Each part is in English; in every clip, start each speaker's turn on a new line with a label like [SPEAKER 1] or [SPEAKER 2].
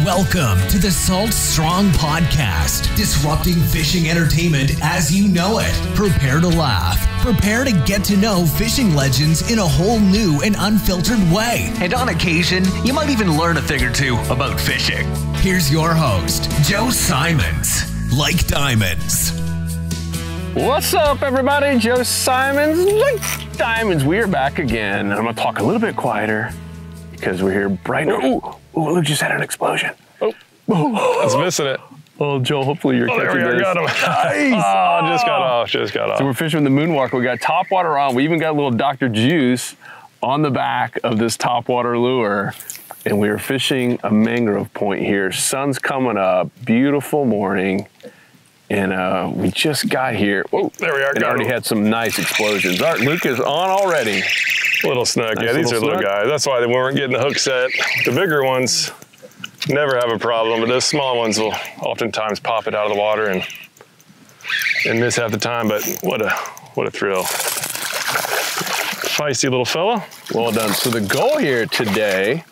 [SPEAKER 1] Welcome to the Salt Strong Podcast, disrupting fishing entertainment as you know it. Prepare to laugh. Prepare to get to know fishing legends in a whole new and unfiltered way. And on occasion, you might even learn a thing or two about fishing. Here's your host, Joe Simons. Like diamonds.
[SPEAKER 2] What's up, everybody? Joe Simons, like diamonds. We are back again. I'm going to talk a little bit quieter because we're here bright now. Ooh, Luke just had an explosion.
[SPEAKER 3] I was missing it.
[SPEAKER 2] Oh, Joel, hopefully you're catching
[SPEAKER 3] there we
[SPEAKER 2] this.
[SPEAKER 3] go, got him.
[SPEAKER 2] Nice.
[SPEAKER 3] Just got off.
[SPEAKER 2] So we're fishing with the Moonwalker. We got TOPWATER on. We even got a little Dr. Juice on the back of this TOPWATER lure. And we are fishing a mangrove point here. Sun's coming up, beautiful morning. And we just got here. Whoa,
[SPEAKER 3] there we are.
[SPEAKER 2] And already had some nice explosions. All right, Luke is on already.
[SPEAKER 3] Little snook.
[SPEAKER 2] Nice
[SPEAKER 3] Yeah, these are little guys. That's why they weren't getting the hook set. The bigger ones never have a problem, but those small ones will oftentimes pop it out of the water and miss half the time. But what a thrill. Feisty little fella.
[SPEAKER 2] Well done. So the goal here today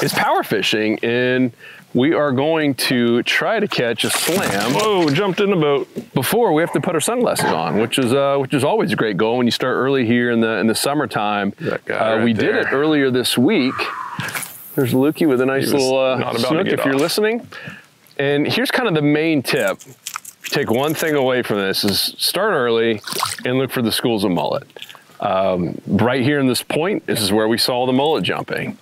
[SPEAKER 2] is power fishing, and we are going to try to catch a slam.
[SPEAKER 3] Whoa, jumped in the boat.
[SPEAKER 2] Before we have to put our sunglasses on, which is always a great goal when you start early here in the summertime.
[SPEAKER 3] That guy right
[SPEAKER 2] we did it earlier this week. There's Lukey with a nice little snook if you're listening. And here's kind of the main tip. Take one thing away from this is start early and look for the schools of mullet. Right here in this point, this is where we saw the mullet jumping.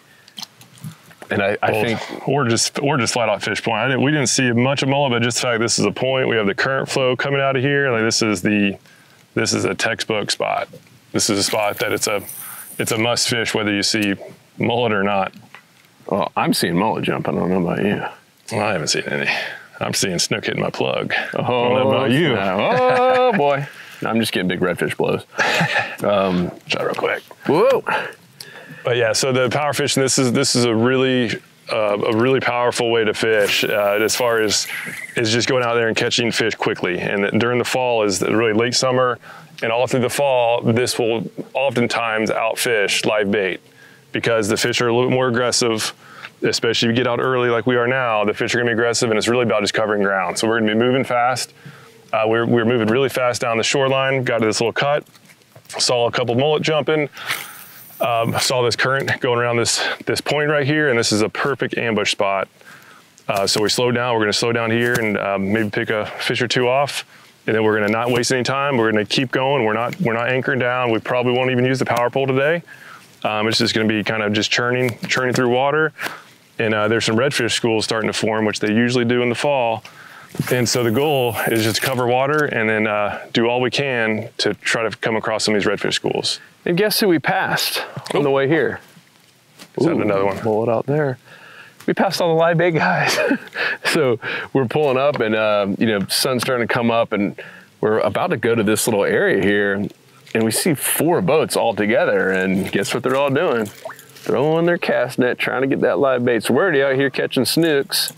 [SPEAKER 2] And I think,
[SPEAKER 3] or just flat out fish point. We didn't see much of mullet, but just the fact this is a point. We have the current flow coming out of here. Like this is a textbook spot. This is a spot that it's a must fish whether you see mullet or not.
[SPEAKER 2] Well, I'm seeing mullet jump. I don't know about you.
[SPEAKER 3] Well, I haven't seen any. I'm seeing snook hitting my plug.
[SPEAKER 2] Oh,
[SPEAKER 3] I don't know about you.
[SPEAKER 2] Oh boy. I'm just getting big redfish blows.
[SPEAKER 3] Try real quick.
[SPEAKER 2] Whoa.
[SPEAKER 3] But yeah, so the power fishing, this is a really powerful way to fish as far as is just going out there and catching fish quickly. And during the fall is really late summer and all through the fall, this will oftentimes outfish live bait because the fish are a little bit more aggressive, especially if you get out early like we are now. The fish are gonna be aggressive and it's really about just covering ground. So we're gonna be moving fast. We're moving really fast down the shoreline, got to this little cut, saw a couple mullet jumping. Saw this current going around this point right here, and this is a perfect ambush spot. So we slowed down. We're going to slow down here and maybe pick a fish or two off, and then we're going to not waste any time. We're going to keep going. We're not anchoring down. We probably won't even use the power pole today. It's just going to be kind of just churning through water. And there's some redfish schools starting to form, which they usually do in the fall. And so the goal is just to cover water and then do all we can to try to come across some of these redfish schools.
[SPEAKER 2] And guess who we passed on the way here?
[SPEAKER 3] Is that another one?
[SPEAKER 2] Pull it out there. We passed all the live bait guys. So we're pulling up and, sun's starting to come up and we're about to go to this little area here and we see 4 boats all together and guess what they're all doing? Throwing their cast net, trying to get that live bait. So we're already out here catching snooks.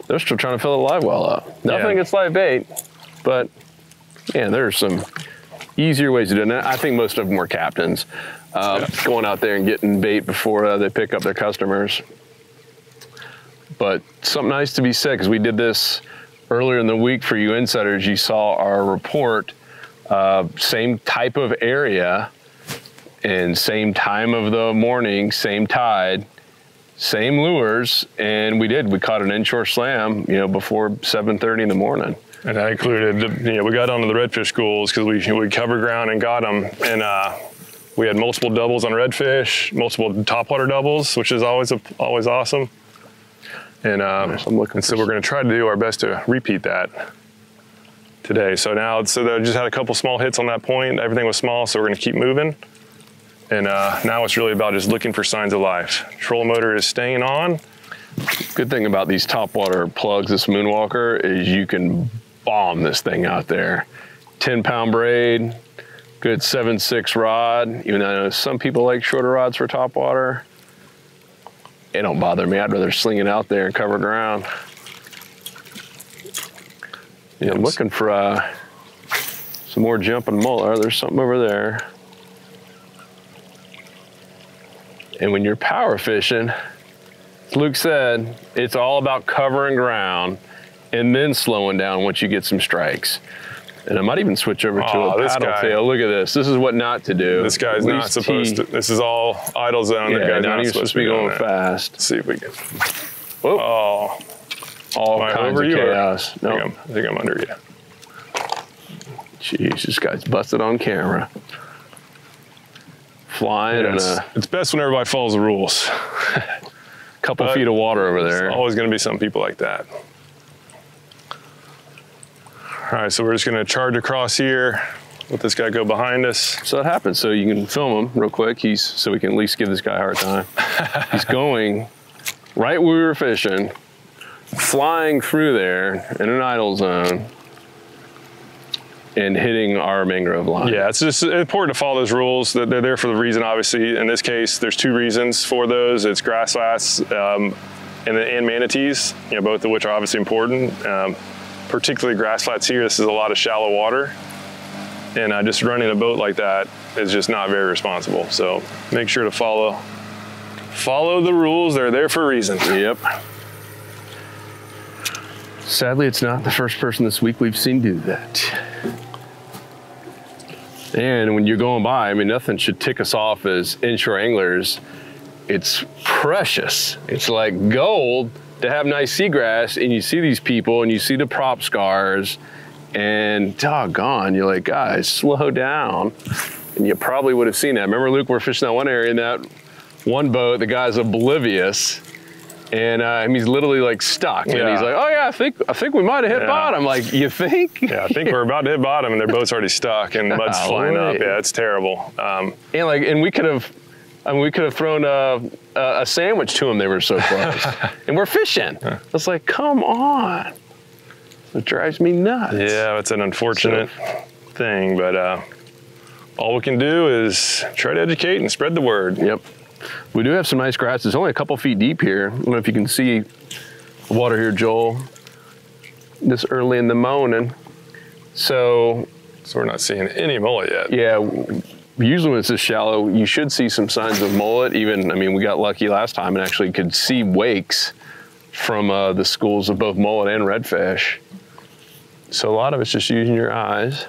[SPEAKER 2] They're still trying to fill the live well up. Nothing against live bait, but man, there's some easier ways to do it. And I think most of them were captains going out there and getting bait before they pick up their customers. But something nice to be said, because we did this earlier in the week for you insiders. You saw our report, same type of area and same time of the morning, same tide, same lures, and we caught an inshore slam, before 7:30 in the morning.
[SPEAKER 3] And that included, we got onto the redfish schools because we covered ground and got them. And we had multiple doubles on redfish, multiple topwater doubles, which is always awesome. And, so we're going to try to do our best to repeat that today. So they just had a couple small hits on that point. Everything was small, so we're going to keep moving. And now it's really about just looking for signs of life. Trolling motor is staying on.
[SPEAKER 2] Good thing about these topwater plugs, this Moonwalker, is you can bomb this thing out there. 10-pound braid, good 7/6 rod. Even though I know some people like shorter rods for topwater, it don't bother me. I'd rather sling it out there and cover ground. Yeah, I'm looking for some more jumping mullet. There's something over there. And when you're power fishing, Luke said, it's all about covering ground and then slowing down once you get some strikes. And I might even switch over to a paddle tail. Look at this. This is what not to do.
[SPEAKER 3] This guy's not supposed to. This is all idle zone.
[SPEAKER 2] Yeah,
[SPEAKER 3] the guy's
[SPEAKER 2] not
[SPEAKER 3] not
[SPEAKER 2] supposed to be going fast.
[SPEAKER 3] Let's see if we can.
[SPEAKER 2] Whoa.
[SPEAKER 3] Oh.
[SPEAKER 2] All kinds of chaos.
[SPEAKER 3] No, I think I'm under you.
[SPEAKER 2] Jeez, this guy's busted on camera. Flying
[SPEAKER 3] it's best when everybody follows the rules.
[SPEAKER 2] Couple feet of water over there.
[SPEAKER 3] There's always going to be some people like that. All right, so we're just going to charge across here. Let this guy go behind us.
[SPEAKER 2] So that happens. So you can film him real quick. So we can at least give this guy a hard time. He's going right where we were fishing, flying through there in an idle zone, and hitting our mangrove line.
[SPEAKER 3] Yeah, it's just important to follow those rules. They're there for the reason, obviously. In this case, there's 2 reasons for those. It's grass flats and manatees, both of which are obviously important. Particularly grass flats here, this is a lot of shallow water. And just running a boat like that is just not very responsible. So make sure to follow the rules. They're there for a reason.
[SPEAKER 2] Yep. Sadly, it's not the first person this week we've seen do that. And when you're going by, I mean, nothing should tick us off as inshore anglers. It's precious. It's like gold to have nice seagrass, and you see these people and you see the prop scars, and doggone, you're like, guys, slow down. And you probably would have seen that. Remember, Luke, we're fishing that one area in that one boat, the guy's oblivious. And he's literally like stuck. And he's like, oh yeah, I think we might have hit bottom. Like, you think?
[SPEAKER 3] Yeah, I think we're about to hit bottom and their boat's already stuck and mud's flying up. Yeah, it's terrible.
[SPEAKER 2] And we could have thrown a sandwich to them. They were so close. And we're fishing. It's like, come on. It drives me nuts.
[SPEAKER 3] Yeah, it's an unfortunate thing, but all we can do is try to educate and spread the word.
[SPEAKER 2] Yep. We do have some nice grass. It's only a couple feet deep here. I don't know if you can see the water here, Joel, this early in the morning. So
[SPEAKER 3] we're not seeing any mullet yet.
[SPEAKER 2] Yeah, usually when it's this shallow, you should see some signs of mullet. Even, I mean, we got lucky last time and actually could see wakes from the schools of both mullet and redfish. So a lot of it's just using your eyes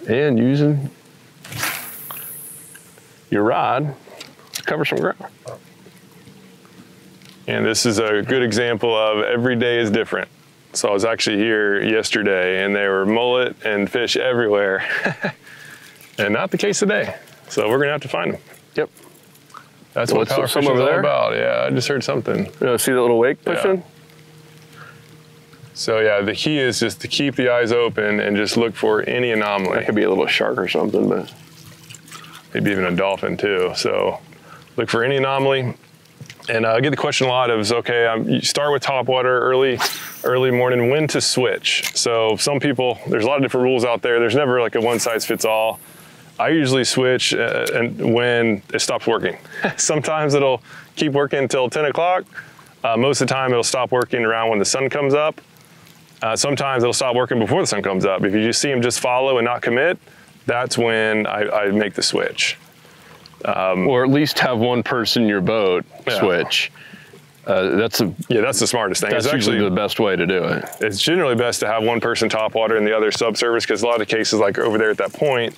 [SPEAKER 2] and using your rod to cover some ground.
[SPEAKER 3] And this is a good example of every day is different. So I was actually here yesterday and there were mullet and fish everywhere. And not the case today. So we're gonna have to find them.
[SPEAKER 2] Yep.
[SPEAKER 3] That's what power fishing is all about. Yeah, I just heard something.
[SPEAKER 2] See that little wake pushing?
[SPEAKER 3] Yeah. So yeah, the key is just to keep the eyes open and just look for any anomaly.
[SPEAKER 2] That could be a little shark or something, but
[SPEAKER 3] maybe even a dolphin too. So look for any anomaly. And I get the question a lot of, okay, you start with topwater early morning, when to switch. So some people, there's a lot of different rules out there. There's never like a one size fits all. I usually switch and when it stops working. Sometimes it'll keep working until 10 o'clock. Most of the time it'll stop working around when the sun comes up. Sometimes it'll stop working before the sun comes up. If you just see them just follow and not commit, that's when I make the switch.
[SPEAKER 2] Or at least have one person in your boat switch. That's the smartest thing.
[SPEAKER 3] That's
[SPEAKER 2] actually the best way to do it.
[SPEAKER 3] It's generally best to have one person topwater and the other subsurface, because a lot of cases, like over there at that point,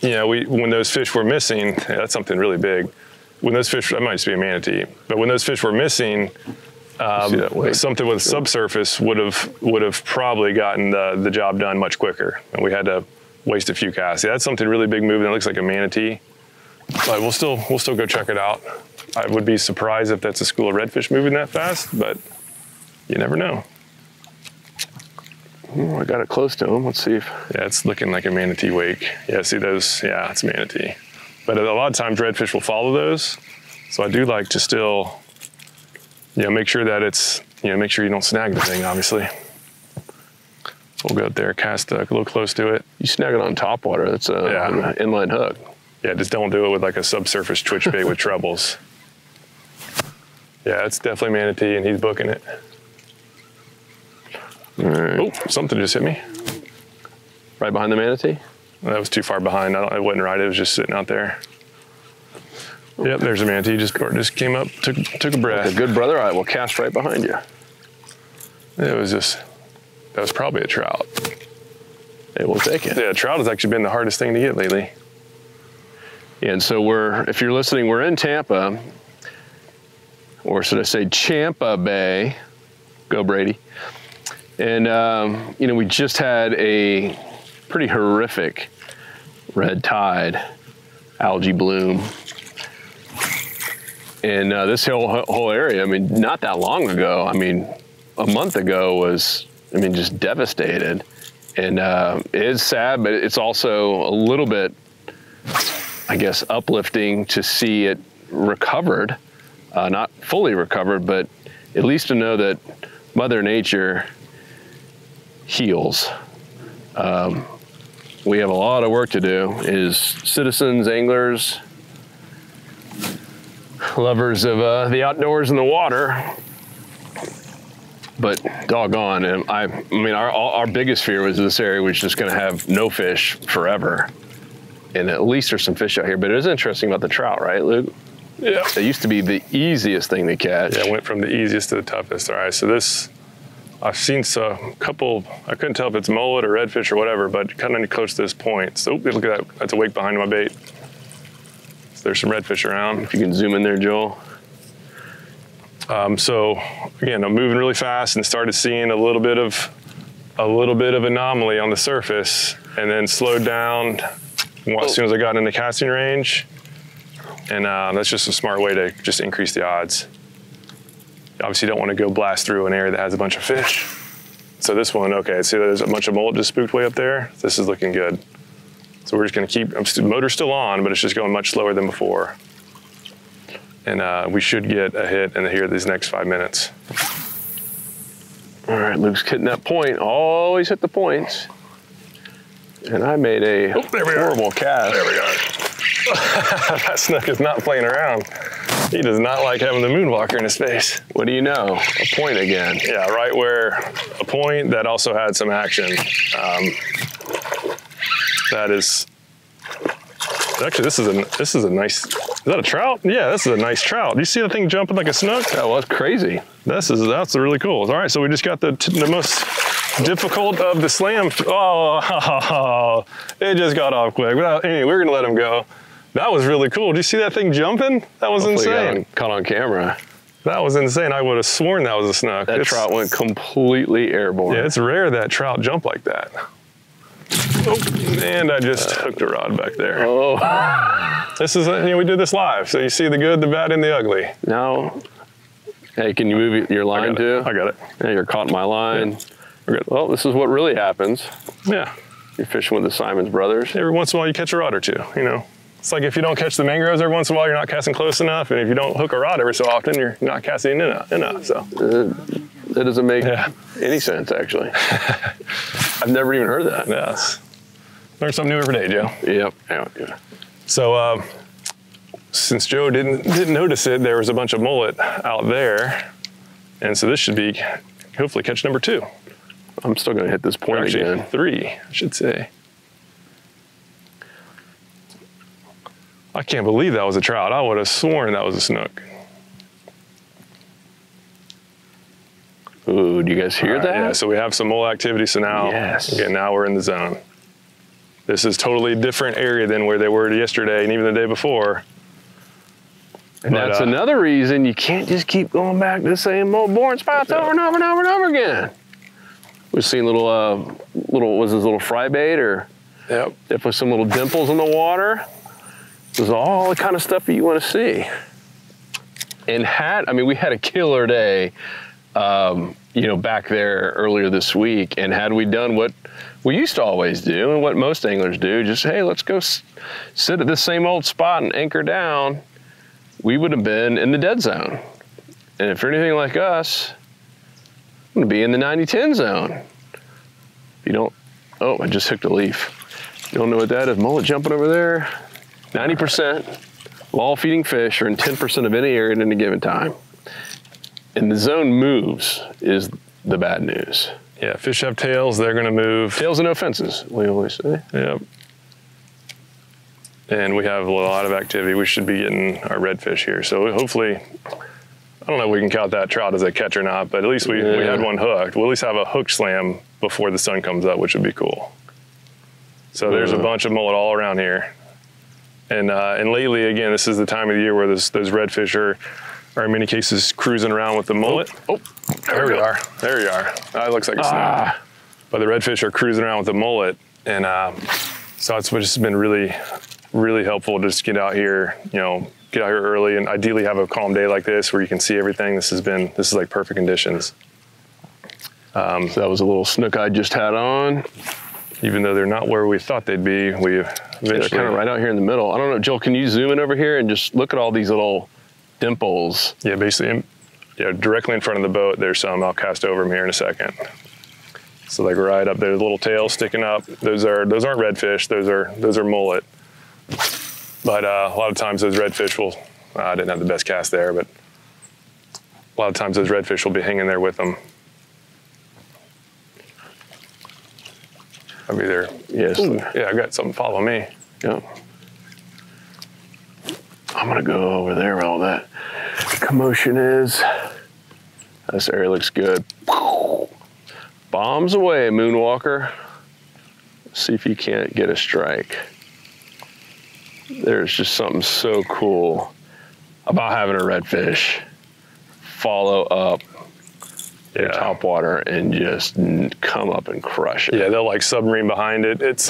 [SPEAKER 3] when those fish were missing, that's something really big. When those fish, that might just be a manatee, but when those fish were missing, something with subsurface would have probably gotten the job done much quicker, and we had to waste a few casts. Yeah, that's something really big moving. That looks like a manatee, but we'll still go check it out. I would be surprised if that's a school of redfish moving that fast, but you never know.
[SPEAKER 2] I got it close to him. Let's see if.
[SPEAKER 3] Yeah, it's looking like a manatee wake. Yeah, see those? Yeah, it's manatee. But a lot of times redfish will follow those. So I do like to still, make sure that it's, make sure you don't snag the thing, obviously. We'll go out there, cast a little close to it.
[SPEAKER 2] You snag it on topwater. That's an inline hook.
[SPEAKER 3] Yeah, just don't do it with like a subsurface twitch bait with trebles. Yeah, it's definitely manatee and he's booking it.
[SPEAKER 2] All right.
[SPEAKER 3] Oh, something just hit me.
[SPEAKER 2] Right behind the manatee?
[SPEAKER 3] That was too far behind. It wasn't right. It was just sitting out there. Yep, there's a manatee. Just came up, took a breath.
[SPEAKER 2] A good brother. All right, we'll cast right behind you.
[SPEAKER 3] That was probably a trout.
[SPEAKER 2] Hey, we'll take it.
[SPEAKER 3] Yeah, trout has actually been the hardest thing to get lately.
[SPEAKER 2] Yeah, and so if you're listening, we're in Tampa, or should I say Champa Bay. Go Brady. And, you know, we just had a pretty horrific red tide, algae bloom. And this whole area, I mean, not that long ago, I mean, a month ago was, I mean, just devastated. And it is sad, but it's also a little bit, I guess, uplifting to see it recovered. Not fully recovered, but at least to know that Mother Nature heals. We have a lot of work to do as citizens, anglers, lovers of the outdoors and the water. But doggone, and I mean, our biggest fear was this area was just going to have no fish forever. And at least there's some fish out here. But it is interesting about the trout, right, Luke?
[SPEAKER 3] Yeah.
[SPEAKER 2] It used to be the easiest thing to catch.
[SPEAKER 3] Yeah, it went from the easiest to the toughest. All right, so this, I've seen a couple, I couldn't tell if it's mullet or redfish or whatever, but kind of close to this point. So look at that, that's a wake behind my bait. So there's some redfish around.
[SPEAKER 2] If you can zoom in there, Joel.
[SPEAKER 3] So again, I'm moving really fast and started seeing a little bit of anomaly on the surface, and then slowed down as soon as I got in the casting range. And that's just a smart way to just increase the odds. You obviously don't want to go blast through an area that has a bunch of fish. So this one, okay, see there's a bunch of mullet just spooked way up there. This is looking good. So we're just gonna keep, motor's still on, but it's just going much slower than before. And we should get a hit in here these next 5 minutes.
[SPEAKER 2] All right, Luke's hitting that point. Always hit the points. And I made a horrible cast.
[SPEAKER 3] There we go. That snook is not playing around. He does not like having the moonwalker in his face.
[SPEAKER 2] What do you know? A point again.
[SPEAKER 3] Yeah, right where a point that also had some action. That is, actually this is a nice, is that a trout? Yeah, this is a nice trout. Do you see the thing jumping like a snook?
[SPEAKER 2] That was crazy.
[SPEAKER 3] That's really cool. All right, so we just got the most difficult of the slam. Oh, it just got off quick. But anyway, we're gonna let him go. That was really cool. Did you see that thing jumping? That was insane.
[SPEAKER 2] Caught on camera.
[SPEAKER 3] That was insane. I would have sworn that was a snook.
[SPEAKER 2] That trout went completely airborne.
[SPEAKER 3] Yeah, it's rare that trout jump like that. Oh, and I just hooked a rod back there.
[SPEAKER 2] Oh.
[SPEAKER 3] This is, we do this live, so you see the good, the bad, and the ugly.
[SPEAKER 2] Now, hey, can you move your line too?
[SPEAKER 3] I got it.
[SPEAKER 2] Yeah, you're caught in my line.
[SPEAKER 3] Yeah.
[SPEAKER 2] Well, this is what really happens.
[SPEAKER 3] Yeah.
[SPEAKER 2] You're fishing with the Simons brothers.
[SPEAKER 3] Every once in a while you catch a rod or two, you know. It's like if you don't catch the mangroves every once in a while, you're not casting close enough. And if you don't hook a rod every so often, you're not casting enough, so.
[SPEAKER 2] That doesn't make any sense, actually. I've never even heard that.
[SPEAKER 3] Yes. Learn something new every day, Joe.
[SPEAKER 2] Yep. Yeah.
[SPEAKER 3] So since Joe didn't notice it, there was a bunch of mullet out there. And so this should be hopefully catch number 2.
[SPEAKER 2] I'm still gonna hit this point again.
[SPEAKER 3] 3, I should say. I can't believe that was a trout. I would have sworn that was a snook.
[SPEAKER 2] Ooh, do you guys hear that?
[SPEAKER 3] Yeah, so we have some mullet activity. So now, again, now we're in the zone. This is totally different area than where they were yesterday and even the day before.
[SPEAKER 2] And that's another reason you can't just keep going back to the same old boring spots over and over and over and over again. We've seen was this little fry bait or definitely some little dimples in the water. This is all the kind of stuff that you want to see. And we had a killer day, back there earlier this week. And had we done what we used to always do and what most anglers do, just, hey, let's go sit at this same old spot and anchor down, we would have been in the dead zone. And if you're anything like us, I'm gonna be in the 90-10 zone. If you don't, I just hooked a leaf. You don't know what that is, mullet jumping over there. 90% of all feeding fish are in 10% of any area at any given time. And the zone moves is the bad news.
[SPEAKER 3] Yeah, fish have tails, they're gonna move.
[SPEAKER 2] Tails and no fences, we always say.
[SPEAKER 3] Yep. and we have a lot of activity. We should be getting our redfish here. So hopefully, I don't know if we can count that trout as a catch or not, but at least we had one hooked. We'll at least have a hook slam before the sun comes up, which would be cool. So there's a bunch of mullet all around here. And lately, again, this is the time of the year where those redfish are in many cases cruising around with the mullet. Oh, there we are. There you are. That looks like a snook. But the redfish are cruising around with the mullet. And so it's just been really, really helpful to just get out here, get out here early and ideally have a calm day like this where you can see everything. This is like perfect conditions.
[SPEAKER 2] So that was a little snook I just had on.
[SPEAKER 3] Even though they're not where we thought they'd be, we eventually...
[SPEAKER 2] They're kind of right out here in the middle. I don't know, Joel, can you zoom in over here and just look at all these little dimples?
[SPEAKER 3] Yeah, basically, directly in front of the boat, there's some. I'll cast over them here in a second. So like right up there, the little tail sticking up. Those aren't redfish. Those are mullet. But a lot of times those redfish will. I didn't have the best cast there, but a lot of times those redfish will be hanging there with them. I'll be there. Yes. Ooh, yeah, I got something following me.
[SPEAKER 2] Yeah. I'm gonna go over there where all that commotion is. This area looks good. Bombs away, Moonwalker. See if you can't get a strike. There's just something so cool about having a redfish follow up your topwater and just come up and crush it.
[SPEAKER 3] Yeah, they'll like submarine behind it. It's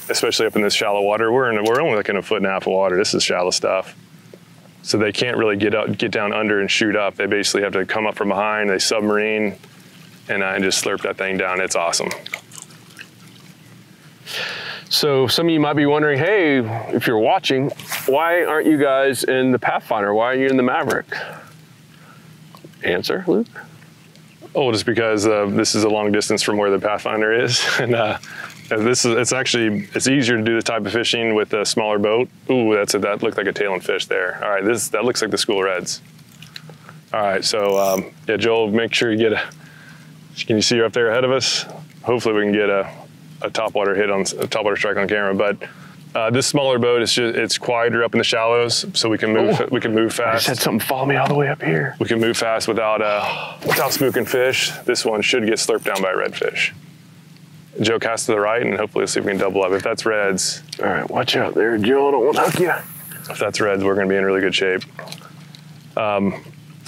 [SPEAKER 3] especially up in this shallow water. We're only like in a foot and a half of water. This is shallow stuff. So they can't really get down under and shoot up. They basically have to come up from behind. They submarine and just slurp that thing down. It's awesome.
[SPEAKER 2] So some of you might be wondering, hey, if you're watching, why aren't you guys in the Pathfinder? Why are you in the Maverick? Answer, Luke?
[SPEAKER 3] Oh, just because this is a long distance from where the Pathfinder is. And it's easier to do this type of fishing with a smaller boat. Ooh, that looked like a tailing fish there. All right, that looks like the school reds. All right, so yeah, Joel, make sure you get can you see her up there ahead of us? Hopefully we can get a topwater hit on a topwater strike on camera. But this smaller boat it's quieter up in the shallows, so we can move. We can move fast.
[SPEAKER 2] I just had something follow me all the way up here.
[SPEAKER 3] We can move fast without spooking fish. This one should get slurped down by a redfish. Joe, cast to the right, and hopefully see if we can double up. If that's reds,
[SPEAKER 2] all right, watch out there, Joe. I don't want to hook you.
[SPEAKER 3] If that's reds, we're going to be in really good shape.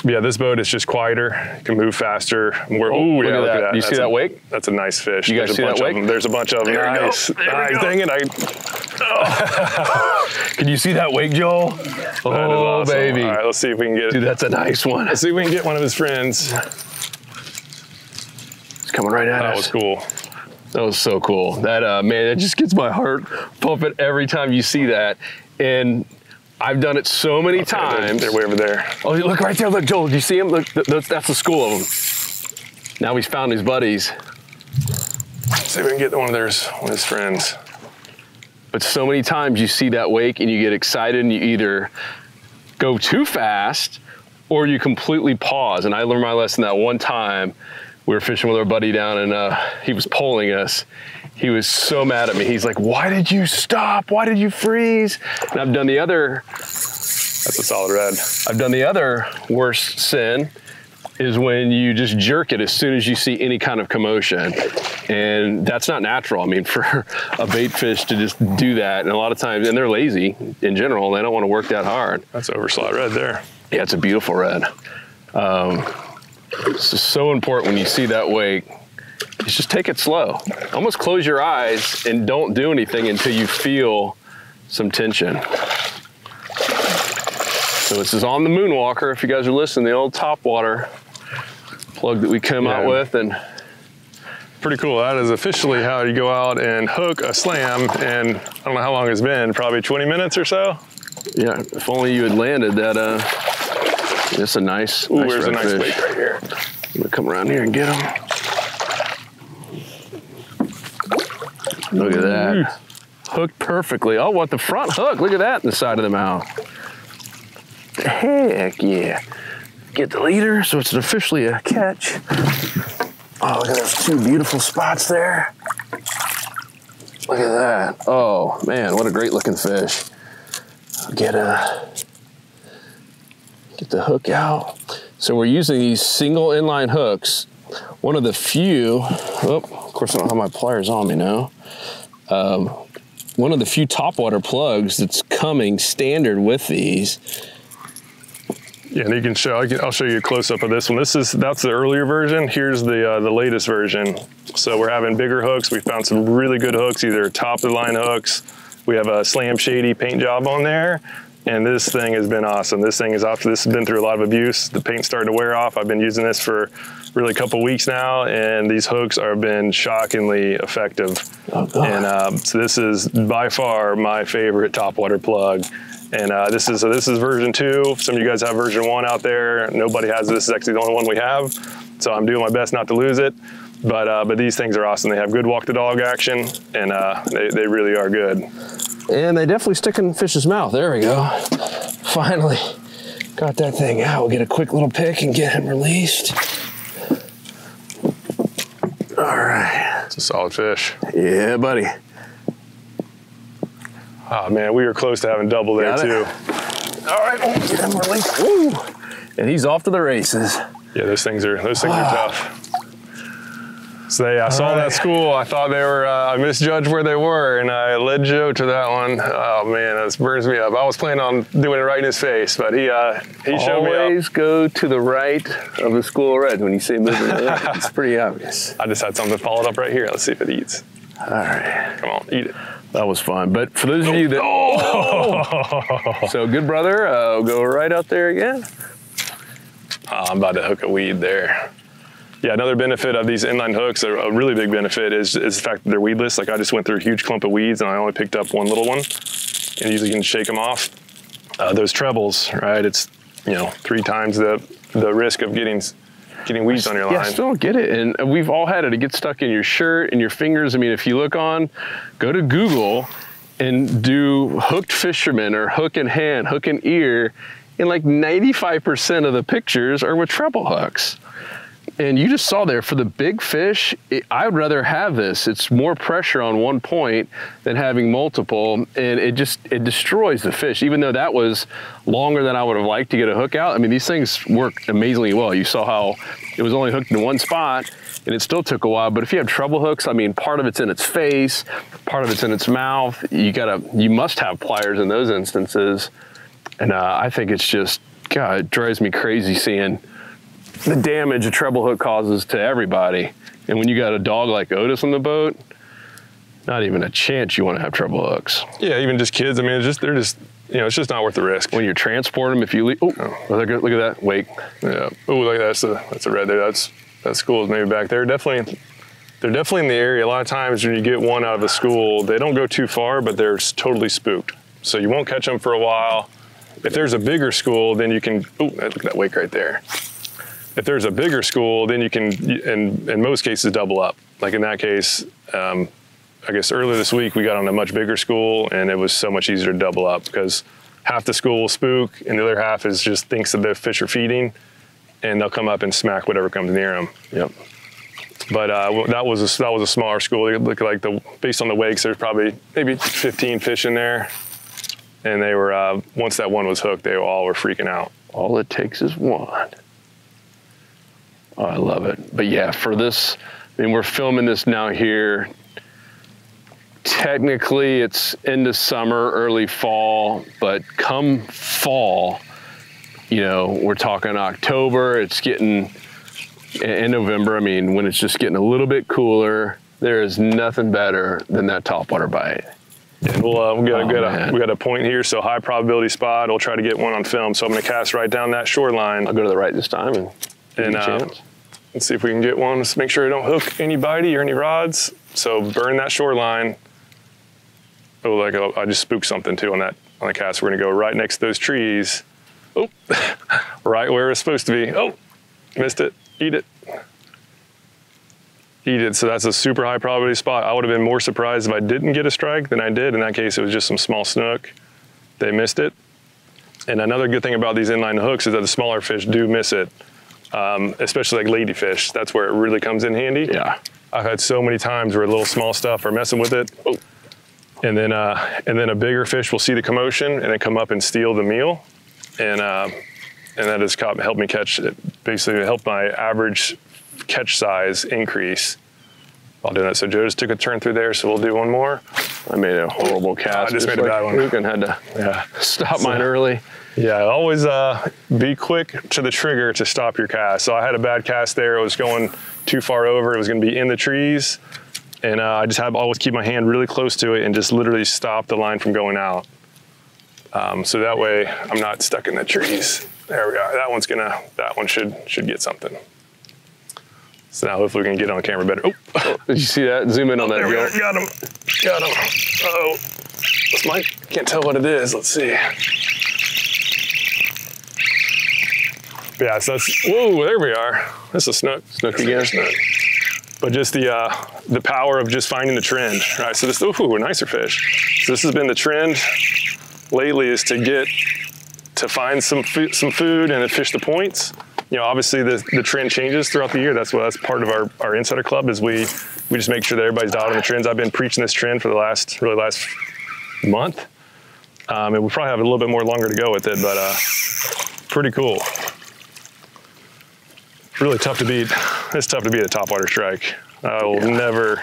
[SPEAKER 3] Yeah, this boat is just quieter. It can move faster.
[SPEAKER 2] Look at that. You see that wake?
[SPEAKER 3] That's a nice fish.
[SPEAKER 2] You guys see that wake?
[SPEAKER 3] There's a bunch of them.
[SPEAKER 2] There we go.
[SPEAKER 3] Nice. Dang it.
[SPEAKER 2] Can you see that wake, Joel? Oh,
[SPEAKER 3] awesome.
[SPEAKER 2] baby.
[SPEAKER 3] All right, let's see if we can get it.
[SPEAKER 2] Dude, that's a nice one.
[SPEAKER 3] Let's see if we can get one of his friends.
[SPEAKER 2] It's coming right at us.
[SPEAKER 3] That was cool.
[SPEAKER 2] That was so cool. That, man, it just gets my heart pumping every time you see that. And I've done it so many times.
[SPEAKER 3] They're way over there.
[SPEAKER 2] Oh, look right there. Look, Joel, do you see him? Look, that's the school of them. Now he's found his buddies.
[SPEAKER 3] Let's see if we can get one of his friends.
[SPEAKER 2] But so many times you see that wake and you get excited and you either go too fast or you completely pause. And I learned my lesson that one time. We were fishing with our buddy down and he was polling us. He was so mad at me. He's like, why did you stop? Why did you freeze? And I've done the other.
[SPEAKER 3] That's a solid red.
[SPEAKER 2] I've done the other worst sin is when you just jerk it as soon as you see any kind of commotion. And that's not natural. I mean, for a bait fish to just do that, and a lot of times, and they're lazy in general, they don't want to work that hard.
[SPEAKER 3] That's overslot red there.
[SPEAKER 2] Yeah, it's a beautiful red. It's just so important when you see that wake. Just take it slow. Almost close your eyes and don't do anything until you feel some tension. So this is on the Moonwalker. If you guys are listening, the old topwater plug that we came out with, and
[SPEAKER 3] pretty cool. That is officially how you go out and hook a slam. And I don't know how long it's been, probably 20 minutes or so.
[SPEAKER 2] Yeah, if only you had landed that. It's a nice.
[SPEAKER 3] Ooh, there's a nice wake right here.
[SPEAKER 2] I'm gonna come around here and get him. Look at that. Hooked perfectly. Oh, what the front hook. Look at that in the side of the mouth. Heck yeah. Get the leader, so it's officially a catch. Oh, look at those two beautiful spots there. Look at that. Oh, man, what a great looking fish. Get the hook out. So we're using these single inline hooks. One of the few, oh, of course I don't have my pliers on me now. One of the few topwater plugs that's coming standard with these.
[SPEAKER 3] Yeah, and you can show, I'll show you a close up of this one. That's the earlier version. Here's the latest version. So we're having bigger hooks. We found some really good hooks, either top of the line hooks. We have a Slam Shady paint job on there. And this thing has been awesome. This thing is off. This has been through a lot of abuse. The paint's starting to wear off. I've been using this for really a couple weeks now, and these hooks have been shockingly effective. Oh, God. And so this is by far my favorite topwater plug. And this is version 2. Some of you guys have version 1 out there. Nobody has this. This is actually the only one we have. So I'm doing my best not to lose it. But these things are awesome. They have good walk the dog action, and they really are good.
[SPEAKER 2] And they definitely stick in fish's mouth. There we go. Finally got that thing out. We'll get a quick little pick and get him released. All right.
[SPEAKER 3] It's a solid fish.
[SPEAKER 2] Yeah, buddy.
[SPEAKER 3] Oh man, we were close to having double there too.
[SPEAKER 2] All right, we'll get him released. Woo! And he's off to the races.
[SPEAKER 3] Yeah, those things are tough. So I saw that school. I thought they were, I misjudged where they were, and I led Joe to that one. Oh man, this burns me up. I was planning on doing it right in his face, but he showed me up. Always go to the right of the school of reds when you say moving to the right. It's pretty obvious. I just had something followed up right here. Let's see if it eats.
[SPEAKER 2] All right.
[SPEAKER 3] Come on, eat it.
[SPEAKER 2] That was fun. But for those of you that, so good brother, go right out there again.
[SPEAKER 3] I'm about to hook a weed there. Yeah, another benefit of these inline hooks, a really big benefit is the fact that they're weedless. Like I just went through a huge clump of weeds and I only picked up one little one, and usually you can shake them off. Those trebles, right? It's 3 times the risk of getting weeds on your line.
[SPEAKER 2] Yeah, I still don't get it. And we've all had it. It gets stuck in your shirt and your fingers. I mean, if you go to Google and do hooked fisherman or hook in hand, hook in ear, and like 95% of the pictures are with treble hooks. And you just saw there, for the big fish, I would rather have this. It's more pressure on one point than having multiple, and it destroys the fish. Even though that was longer than I would have liked to get a hook out, I mean, these things work amazingly well. You saw how it was only hooked in one spot, and it still took a while. But if you have treble hooks, I mean, part of it's in its face, part of it's in its mouth. You must have pliers in those instances. And I think it's just, God, it drives me crazy seeing the damage a treble hook causes to everybody. And when you got a dog like Otis on the boat, not even a chance you want to have treble hooks.
[SPEAKER 3] Yeah, even just kids. I mean, it's just not worth the risk.
[SPEAKER 2] When you transport them, if you leave, look at that wake.
[SPEAKER 3] Yeah. Oh, look at that. That's a red there. That school is maybe back there. They're definitely in the area. A lot of times when you get one out of a school, they don't go too far, but they're totally spooked. So you won't catch them for a while. If there's a bigger school, then you can, look at that wake right there. If there's a bigger school, then you can, in most cases, double up. Like in that case, I guess earlier this week, we got on a much bigger school, and it was so much easier to double up because half the school will spook, and the other half just thinks that the fish are feeding, and they'll come up and smack whatever comes near them. Yep. But that was a smaller school. It looked like based on the wakes, there's probably maybe 15 fish in there, and they were once that one was hooked, they all were freaking out.
[SPEAKER 2] All it takes is one. Oh, I love it. But yeah, for this, I mean, we're filming this now here. Technically, it's into summer, early fall, but come fall, we're talking October, it's getting, in November, I mean, when it's just getting a little bit cooler, there is nothing better than that topwater bite.
[SPEAKER 3] And we got a point here, so high probability spot. We'll try to get one on film. So I'm going to cast right down that shoreline.
[SPEAKER 2] I'll go to the right this time and give you a chance.
[SPEAKER 3] Let's see if we can get one. Let's make sure I don't hook any bitey or any rods. So burn that shoreline. Oh, I just spooked something too on the cast. We're gonna go right next to those trees. Oh, right where it's supposed to be. Oh, missed it. Eat it. Eat it. So that's a super high probability spot. I would have been more surprised if I didn't get a strike than I did. In that case, it was just some small snook. They missed it. And another good thing about these inline hooks is that the smaller fish do miss it. Especially like ladyfish. That's where it really comes in handy.
[SPEAKER 2] Yeah.
[SPEAKER 3] I've had so many times where little small stuff are messing with it. Oh, And then a bigger fish will see the commotion and then come up and steal the meal. And that has helped me catch, basically helped my average catch size increase while doing that. So Joe just took a turn through there, so we'll do one more.
[SPEAKER 2] I made a horrible cast.
[SPEAKER 3] I just made a bad one.
[SPEAKER 2] Luke and had to stop mine early.
[SPEAKER 3] Yeah, always be quick to the trigger to stop your cast. So I had a bad cast there. It was going too far over. It was going to be in the trees. And I just always keep my hand really close to it and just literally stop the line from going out. So that way I'm not stuck in the trees. There we are. That one should get something. So now hopefully we can get on camera better. Oh,
[SPEAKER 2] did you see that? Zoom in on that.
[SPEAKER 3] Got him. Uh-oh. Can't tell what it is. Let's see. Yeah, so that's, whoa, there we are. That's a snook.
[SPEAKER 2] Snook again.
[SPEAKER 3] Snook. But just the power of just finding the trend, right? So this, ooh, a nicer fish. So this has been the trend lately, is to find some food and to fish the points. You know, obviously the trend changes throughout the year. That's part of our insider club, is we just make sure that everybody's dialed on the trends. I've been preaching this trend for the last month. And we probably have a little bit more longer to go with it, but pretty cool. Really tough to beat. It's tough to beat a topwater strike. I will never,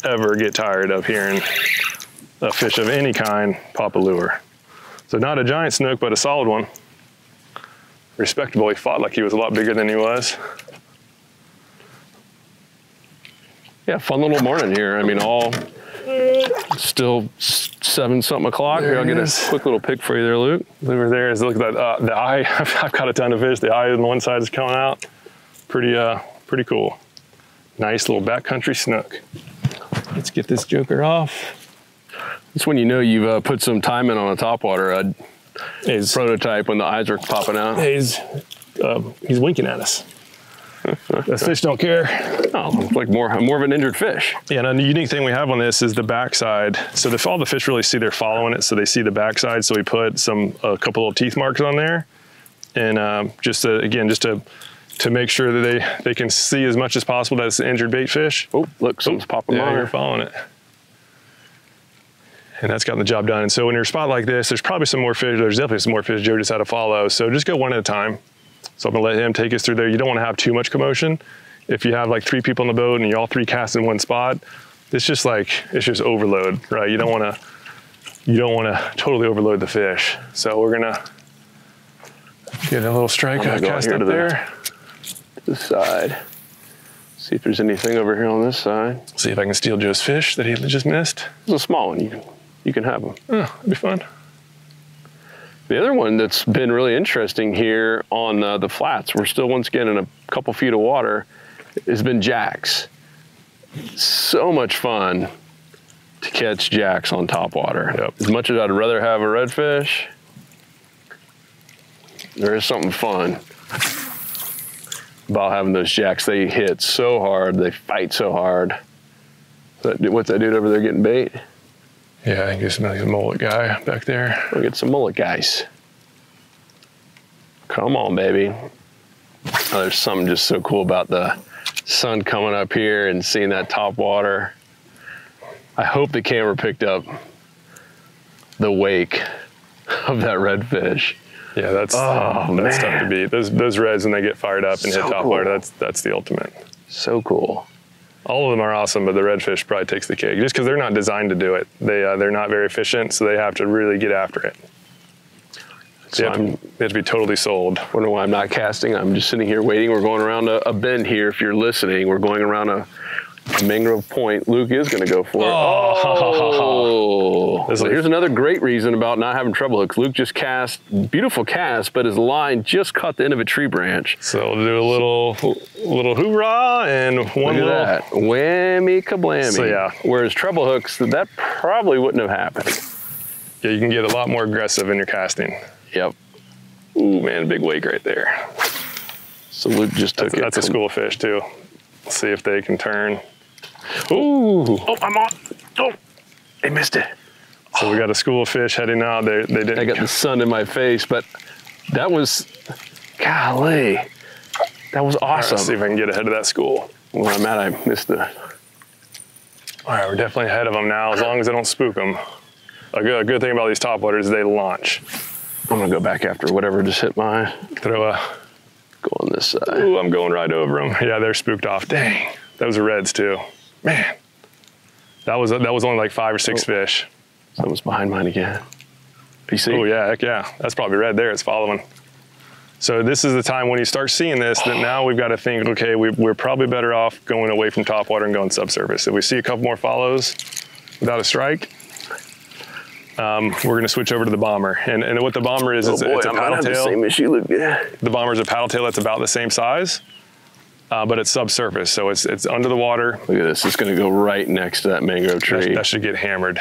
[SPEAKER 3] ever get tired of hearing a fish of any kind pop a lure. So not a giant snook, but a solid one. Respectable. He fought like he was a lot bigger than he was.
[SPEAKER 2] Yeah, fun little morning here. I mean, all still 7-something o'clock. Here, I'll get a quick little pic for you there, Luke.
[SPEAKER 3] Over there is, look at that, the eye. I've got a ton of fish. The eye on one side is coming out. Pretty cool. Nice little backcountry snook. Let's get this joker off.
[SPEAKER 2] That's when you know you've put some time in on a topwater prototype, when the eyes are popping out.
[SPEAKER 3] He's winking at us. The fish don't care.
[SPEAKER 2] Oh, it's like more of an injured fish.
[SPEAKER 3] Yeah, and the unique thing we have on this is the backside. So all the fish really see they're following it, so they see the backside. So we put a couple little teeth marks on there, and just to make sure that they can see as much as possible that it's an injured bait fish.
[SPEAKER 2] Oh, look, something's popping on.
[SPEAKER 3] Yeah, you're following it. And that's gotten the job done. And so when you're a spot like this, there's probably some more fish. There's definitely some more fish Joe just had to follow. So just go one at a time. So I'm gonna let him take us through there. You don't wanna have too much commotion. If you have like 3 people on the boat and you all 3 cast in one spot, it's just overload, right? You don't wanna totally overload the fish. So we're gonna get a little strike cast up there.
[SPEAKER 2] To the side. See if there's anything over here on this side.
[SPEAKER 3] See if I can steal Joe's fish that he just missed.
[SPEAKER 2] It's a small one. You can have them.
[SPEAKER 3] Oh, that'd be fun.
[SPEAKER 2] The other one that's been really interesting here on the flats, we're still once again in a couple feet of water, has been jacks. So much fun to catch jacks on topwater.
[SPEAKER 3] Yep.
[SPEAKER 2] As much as I'd rather have a redfish, there is something fun about having those jacks. They hit so hard, they fight so hard. What's that dude over there getting bait?
[SPEAKER 3] Yeah, I think there's a mullet guy back there.
[SPEAKER 2] We'll get some mullet guys. Come on, baby. Oh, there's something just so cool about the sun coming up here and seeing that top water. I hope the camera picked up the wake of that redfish.
[SPEAKER 3] Yeah, that's tough to beat. Those reds, when they get fired up and hit top water, that's the ultimate.
[SPEAKER 2] So cool.
[SPEAKER 3] All of them are awesome, but the redfish probably takes the cake, just because they're not designed to do it. They're not very efficient, so they have to really get after it. They have to be totally sold.
[SPEAKER 2] Wonder why I'm not casting. I'm just sitting here waiting. We're going around a bend here. If you're listening, we're going around a mangrove point. Luke is going to go for it. Oh! So here's another great reason about not having treble hooks. Luke just cast, beautiful cast, but his line just caught the end of a tree branch.
[SPEAKER 3] So we'll do a little hoorah and one little.
[SPEAKER 2] Look at that. Whammy kablammy.
[SPEAKER 3] So yeah.
[SPEAKER 2] Whereas treble hooks, that probably wouldn't have happened.
[SPEAKER 3] Yeah, you can get a lot more aggressive in your casting.
[SPEAKER 2] Yep.
[SPEAKER 3] Ooh, man, big wake right there.
[SPEAKER 2] So Luke just took it.
[SPEAKER 3] That's a school of fish too. Let's see if they can turn. Ooh.
[SPEAKER 2] Oh, I'm on. Oh, they missed it.
[SPEAKER 3] So we got a school of fish heading out. They didn't.
[SPEAKER 2] I got the sun in my face, but that was, golly, that was awesome.
[SPEAKER 3] Let's see if I can get ahead of that school.
[SPEAKER 2] Where I'm at, I missed the.
[SPEAKER 3] All right, we're definitely ahead of them now, as long as they don't spook them. A good thing about these topwaters is they launch.
[SPEAKER 2] I'm gonna go back after whatever just hit my.
[SPEAKER 3] Throw a.
[SPEAKER 2] Go on this side.
[SPEAKER 3] Ooh, I'm going right over them. Yeah, they're spooked off. Dang, those are reds too. Man, that was only like 5 or 6 fish.
[SPEAKER 2] Someone's behind mine again. You see?
[SPEAKER 3] Oh yeah, heck yeah. That's probably red there. It's following. So this is the time when you start seeing this, that now we've got to think, okay, we're probably better off going away from topwater and going subsurface. If we see a couple more follows without a strike, we're going to switch over to the bomber. And what the bomber is, it's a paddle tail.
[SPEAKER 2] The same issue. Look, yeah.
[SPEAKER 3] The bomber is a paddle tail that's about the same size, but it's subsurface, so it's under the water.
[SPEAKER 2] Look at this. It's going to go right next to that mangrove tree.
[SPEAKER 3] That should get hammered.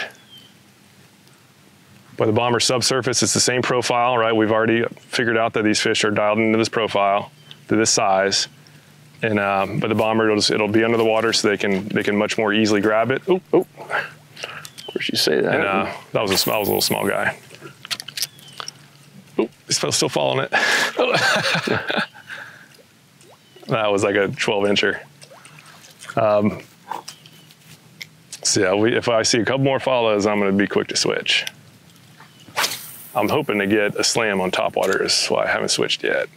[SPEAKER 3] But the bomber subsurface, it's the same profile, right? We've already figured out that these fish are dialed into this profile, to this size. And but the bomber, it'll be under the water, so they can much more easily grab it. Oh,
[SPEAKER 2] of course you say that.
[SPEAKER 3] And that was a little small guy. Oh, he's still following it. That was like a 12-incher. So yeah, if I see a couple more follows, I'm going to be quick to switch. I'm hoping to get a slam on topwater, is why I haven't switched yet.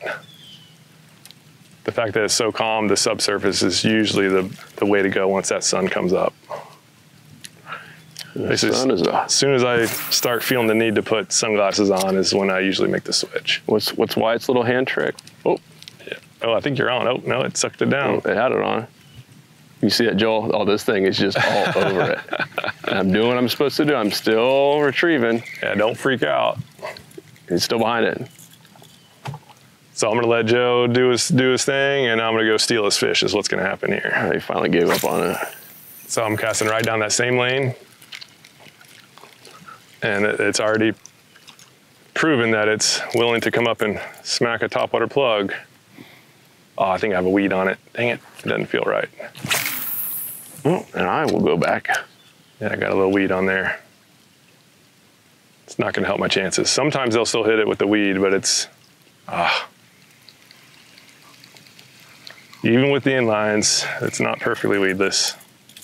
[SPEAKER 3] The fact that it's so calm, the subsurface is usually the way to go once that sun comes up. As soon as I start feeling the need to put sunglasses on is when I usually make the switch.
[SPEAKER 2] What's Wyatt's little hand trick? Oh,
[SPEAKER 3] yeah. Oh, I think you're on. Oh, no, it sucked it down.
[SPEAKER 2] Oh, it had it on. You see that, Joel? Oh, this thing is just all over it. And I'm doing what I'm supposed to do. I'm still retrieving.
[SPEAKER 3] Yeah, don't freak out.
[SPEAKER 2] He's still behind it.
[SPEAKER 3] So I'm gonna let Joe do his thing, and I'm gonna go steal his fish is what's gonna happen here.
[SPEAKER 2] He finally gave up on it.
[SPEAKER 3] So I'm casting right down that same lane. And it's already proven that it's willing to come up and smack a topwater plug. Oh, I think I have a weed on it. Dang it, it doesn't feel right.
[SPEAKER 2] Oh, and I will go back.
[SPEAKER 3] Yeah, I got a little weed on there. It's not gonna help my chances. Sometimes they'll still hit it with the weed, but it's, even with the inlines, it's not perfectly weedless.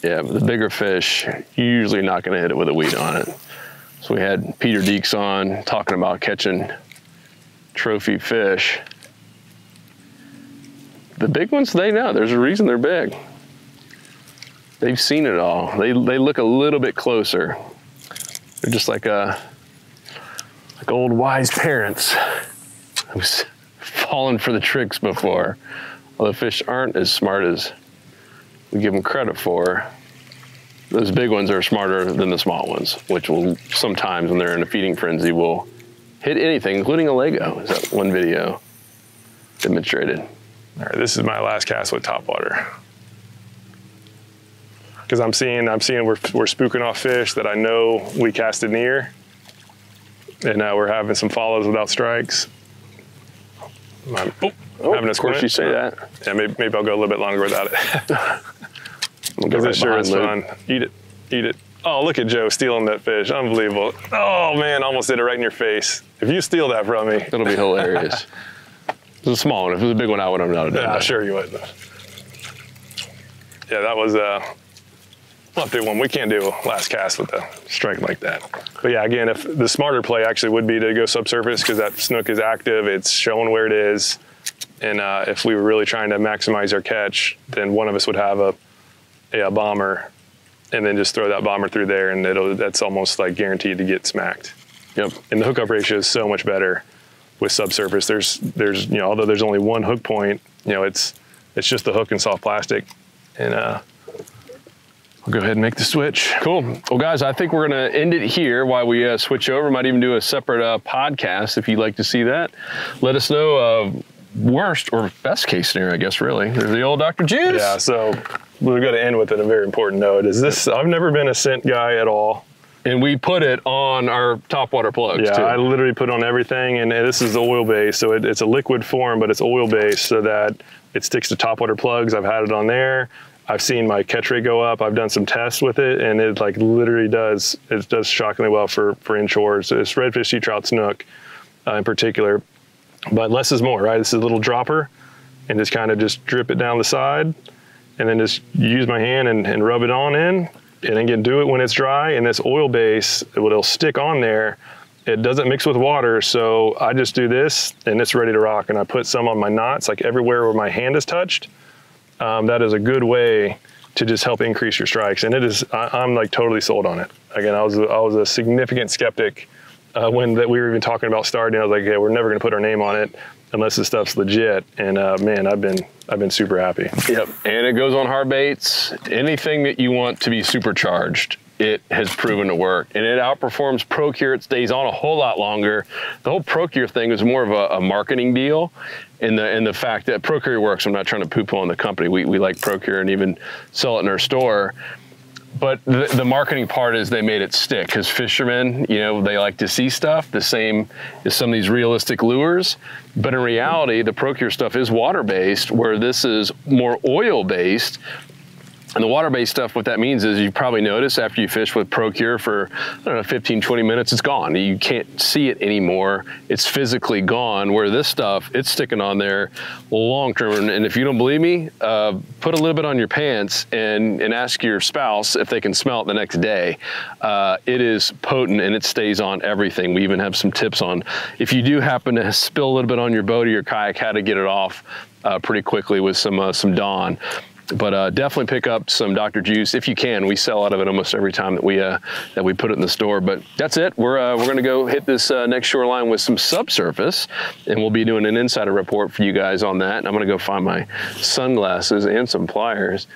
[SPEAKER 2] Yeah, but the bigger fish, you're usually not gonna hit it with a weed on it. So we had Peter Deeks on talking about catching trophy fish. The big ones, they know. There's a reason they're big. They've seen it all. They look a little bit closer. They're just like old wise parents who's fallen for the tricks before. Well, the fish aren't as smart as we give them credit for. Those big ones are smarter than the small ones, which will sometimes, when they're in a feeding frenzy, will hit anything, including a Lego, as that one video demonstrated.
[SPEAKER 3] All right, this is my last cast with topwater. Because I'm seeing we're spooking off fish that I know we casted near, and now we're having some follows without strikes. Having a
[SPEAKER 2] of course you say that.
[SPEAKER 3] Yeah, maybe I'll go a little bit longer without it. Because it sure is fun. Eat it, eat it. Oh, look at Joe stealing that fish. Unbelievable. Oh man, almost did it right in your face. If you steal that from me.
[SPEAKER 2] It'll be hilarious. It's a small one. If it was a big one, I would have not done that.
[SPEAKER 3] Yeah, sure you would. Yeah, that was, we'll have to do one. We can't do a last cast with a strike like that. But yeah, again, if the smarter play actually would be to go subsurface, because that snook is active, it's showing where it is. And if we were really trying to maximize our catch, then one of us would have a bomber, and then just throw that bomber through there, and that's almost like guaranteed to get smacked.
[SPEAKER 2] Yep. And
[SPEAKER 3] the hookup ratio is so much better with subsurface. There's although there's only one hook point, it's just the hook and soft plastic. And I'll go ahead and make the switch.
[SPEAKER 2] Cool. Well, guys, I think we're going to end it here while we switch over. Might even do a separate podcast if you'd like to see that. Let us know worst or best case scenario, I guess, really. There's the old Dr. Juice.
[SPEAKER 3] Yeah, so we're going to end with a very important note. I've never been a scent guy at all.
[SPEAKER 2] And we put it on our topwater plugs,
[SPEAKER 3] too. I literally put on everything, and this is oil-based, so it's a liquid form, but it's oil-based so that it sticks to topwater plugs. I've had it on there. I've seen my catch rate go up. I've done some tests with it, and it literally does shockingly well for inshore. So it's redfish, sea trout, snook in particular. But less is more, right? This is a little dropper, and just kind of just drip it down the side, and then just use my hand and rub it on in. And again, do it when it's dry, and this oil base, it'll stick on there. It doesn't mix with water, so I just do this and it's ready to rock. And I put some on my knots, like everywhere where my hand is touched. That is a good way to just help increase your strikes. And it is, I'm like totally sold on it. Again, I was a significant skeptic when we were even talking about starting. I was like, yeah, we're never gonna put our name on it unless this stuff's legit. And man, I've been super happy.
[SPEAKER 2] Yep, and it goes on hard baits. Anything that you want to be supercharged, it has proven to work, and it outperforms Procure. It stays on a whole lot longer. The whole Procure thing is more of a marketing deal, and the fact that Procure works. I'm not trying to poo-poo on the company. We like Procure and even sell it in our store. But the marketing part is they made it stick, because fishermen, you know, they like to see stuff the same as some of these realistic lures. But in reality, the Procure stuff is water-based, where this is more oil-based. And the water-based stuff, what that means is you probably notice after you fish with Procure for, I don't know, 15, 20 minutes, it's gone. You can't see it anymore. It's physically gone, where this stuff, it's sticking on there long-term. And if you don't believe me, put a little bit on your pants and ask your spouse if they can smell it the next day. It is potent and it stays on everything. We even have some tips on, if you do happen to spill a little bit on your boat or your kayak, how to get it off pretty quickly with some Dawn. But definitely pick up some Dr. Juice if you can. We sell out of it almost every time that we put it in the store. But that's it. We're gonna go hit this next shoreline with some subsurface, and we'll be doing an insider report for you guys on that. And I'm gonna go find my sunglasses and some pliers.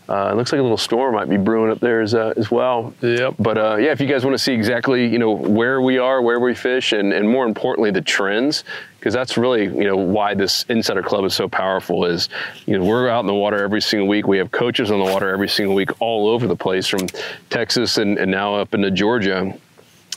[SPEAKER 2] It looks like a little storm might be brewing up there as well.
[SPEAKER 3] Yep.
[SPEAKER 2] But yeah, if you guys want to see exactly, you know, where we are, where we fish, and more importantly, the trends, because that's really, you know, why this Insider Club is so powerful is, you know, we're out in the water every single week. We have coaches on the water every single week all over the place, from Texas and now up into Georgia.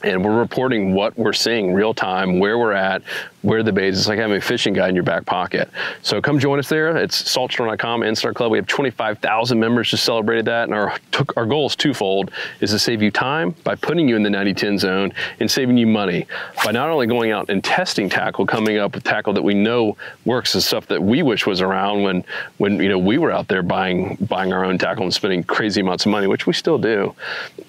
[SPEAKER 2] And we're reporting what we're seeing real time, where we're at, where the baits. It's like having a fishing guide in your back pocket. So come join us there. It's saltstrong.com, Insider Club. We have 25,000 members just celebrated that. And our goal is twofold, is to save you time by putting you in the 90-10 zone, and saving you money by not only going out and testing tackle, coming up with tackle that we know works, and stuff that we wish was around when you know, we were out there buying our own tackle and spending crazy amounts of money, which we still do.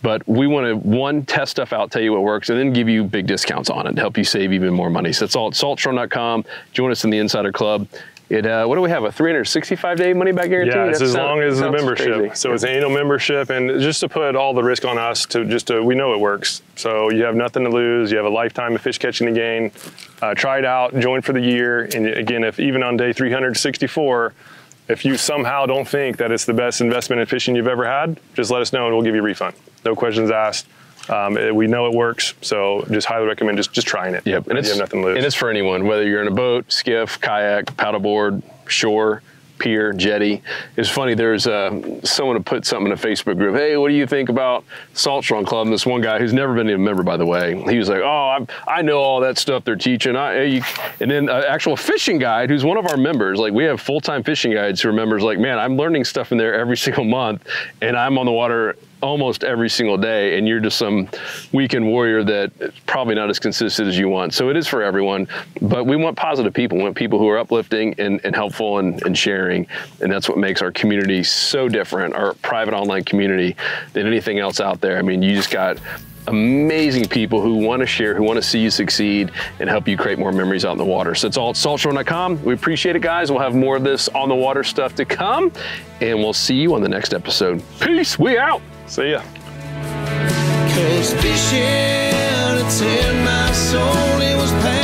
[SPEAKER 2] But we want to, one, test stuff out, tell you what works, and then give you big discounts on it to help you save even more money. So it's all at saltstrong.com. Join us in the Insider Club. What do we have, a 365-day money-back guarantee?
[SPEAKER 3] Yeah, it's as long as the membership. Crazy. So it's an annual membership, and just to put all the risk on us, we know it works. So you have nothing to lose. You have a lifetime of fish catching to gain. Try it out, join for the year. And again, if even on day 364, if you somehow don't think that it's the best investment in fishing you've ever had, just let us know and we'll give you a refund. No questions asked. We know it works, so just highly recommend just trying it.
[SPEAKER 2] Yep, and you have nothing to lose. And it's for anyone, whether you're in a boat, skiff, kayak, paddleboard, shore, pier, jetty. It's funny, there's someone who put something in a Facebook group, hey, what do you think about Salt Strong Club? And this one guy, who's never been a member, by the way, he was like, oh, I know all that stuff they're teaching. And then an actual fishing guide, who's one of our members, like we have full-time fishing guides who are members, like, man, I'm learning stuff in there every single month, and I'm on the water almost every single day, and you're just some weekend warrior that is probably not as consistent as you want. So it is for everyone, but we want positive people. We want people who are uplifting and helpful and sharing, and that's what makes our community so different, our private online community, than anything else out there. I mean, you just got amazing people who want to share, who want to see you succeed and help you create more memories out in the water. So it's all at saltstrong.com. We appreciate it, guys. We'll have more of this on the water stuff to come, and we'll see you on the next episode. Peace, we out.
[SPEAKER 3] See ya.
[SPEAKER 4] 'Cause fishing, it's in my soul, it was pain.